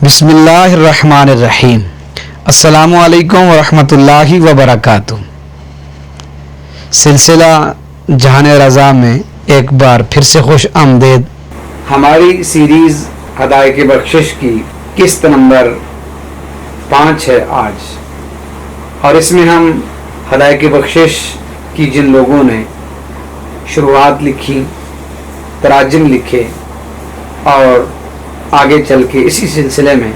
بسم اللہ الرحمن الرحیم۔ السلام علیکم ورحمۃ اللہ وبرکاتہ۔ سلسلہ جہان رضا میں ایک بار پھر سے خوش آمدید۔ ہماری سیریز ہدایت بخشش کی قسط نمبر 5 ہے آج، اور اس میں ہم ہدایت بخشش کی جن لوگوں نے شروعات لکھی، تراجم لکھے، اور آگے چل کے اسی سلسلے میں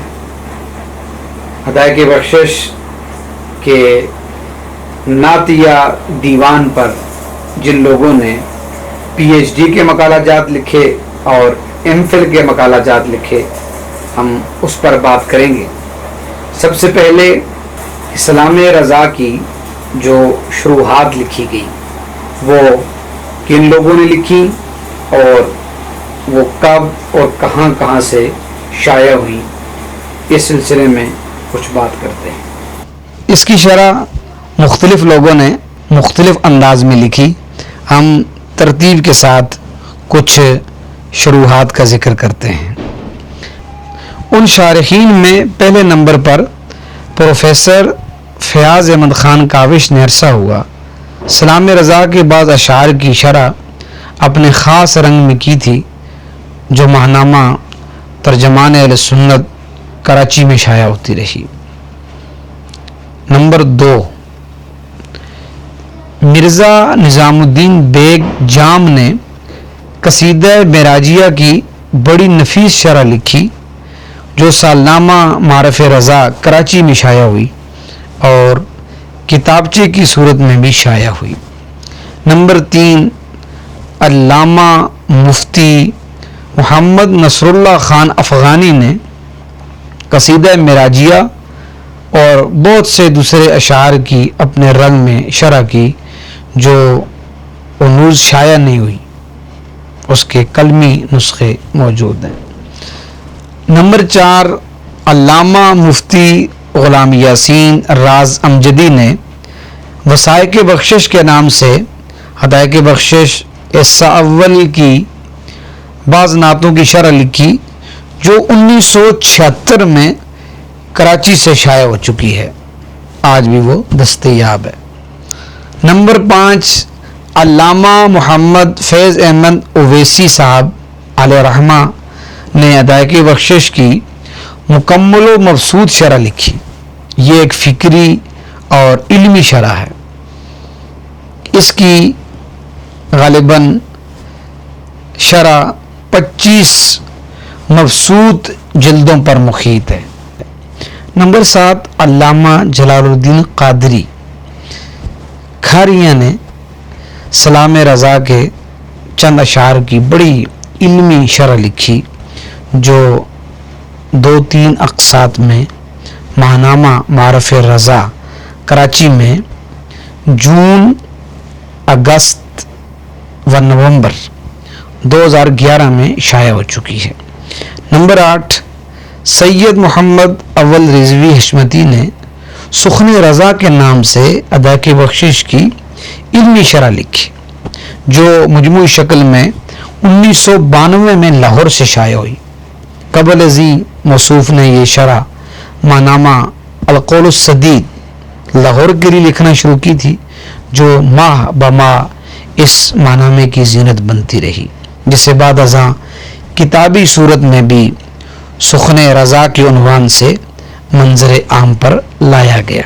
ہدایت بخشش کے نعتیہ دیوان پر جن لوگوں نے پی ایچ ڈی کے مقالہ جات لکھے اور ایم فل کے مقالہ جات لکھے، ہم اس پر بات کریں گے۔ سب سے پہلے اسلام رضا کی جو شروحات لکھی گئی وہ کن لوگوں نے لکھی اور وہ کب اور کہاں سے شائع ہوئی، اس سلسلے میں کچھ بات کرتے ہیں۔ اس کی شرح مختلف لوگوں نے مختلف انداز میں لکھی۔ ہم ترتیب کے ساتھ کچھ شروحات کا ذکر کرتے ہیں۔ ان شارحین میں پہلے نمبر پر پروفیسر فیاض احمد خان کاوش نے عرصہ ہوا اسلام رضا کے بعض اشعار کی شرح اپنے خاص رنگ میں کی تھی، جو ماہنامہ ترجمان اہل سنت کراچی میں شائع ہوتی رہی۔ نمبر 2، مرزا نظام الدین بیگ جام نے قصیدہ معراجیہ کی بڑی نفیس شرح لکھی، جو سالنامہ معارف رضا کراچی میں شائع ہوئی اور کتابچے کی صورت میں بھی شائع ہوئی۔ نمبر 3، علامہ مفتی محمد نصر اللہ خان افغانی نے قصیدہ معراجیہ اور بہت سے دوسرے اشعار کی اپنے رنگ میں شرح کی، جو انوز شائع نہیں ہوئی، اس کے قلمی نسخے موجود ہیں۔ نمبر 4، علامہ مفتی غلام یاسین راز امجدی نے وثائق بخشش کے نام سے ہدایت بخشش حصہ اول کی بعض نعتوں کی شرح لکھی، جو 1976 میں کراچی سے شائع ہو چکی ہے، آج بھی وہ دستیاب ہے۔ نمبر 5، علامہ محمد فیض احمد اویسی صاحب علیہ رحمہ نے ہدایت بخشش کی مکمل و مبسوط شرح لکھی۔ یہ ایک فکری اور علمی شرح ہے۔ اس کی غالباً شرح 25 مبسوط جلدوں پر محیط ہے۔ نمبر 7، علامہ جلال الدین قادری کھاریہ نے سلام رضا کے چند اشعار کی بڑی علمی شرح لکھی، جو 2-3 اقساط میں ماہنامہ معارف رضا کراچی میں جون، اگست و نومبر 2011 میں شائع ہو چکی ہے۔ نمبر 8، سید محمد اول رضوی حشمتی نے سخن رضا کے نام سے ہدایت بخشش کی علمی شرح لکھی، جو مجموعی شکل میں 1992 میں لاہور سے شائع ہوئی۔ قبل ازیں موصوف نے یہ شرح ماہنامہ القول السدید لاہور کے لیے لکھنا شروع کی تھی، جو ماہ بماہ اس ماہنامے کی زینت بنتی رہی، جسے بعد ازاں کتابی صورت میں بھی سخن رضا کے عنوان سے منظر عام پر لایا گیا۔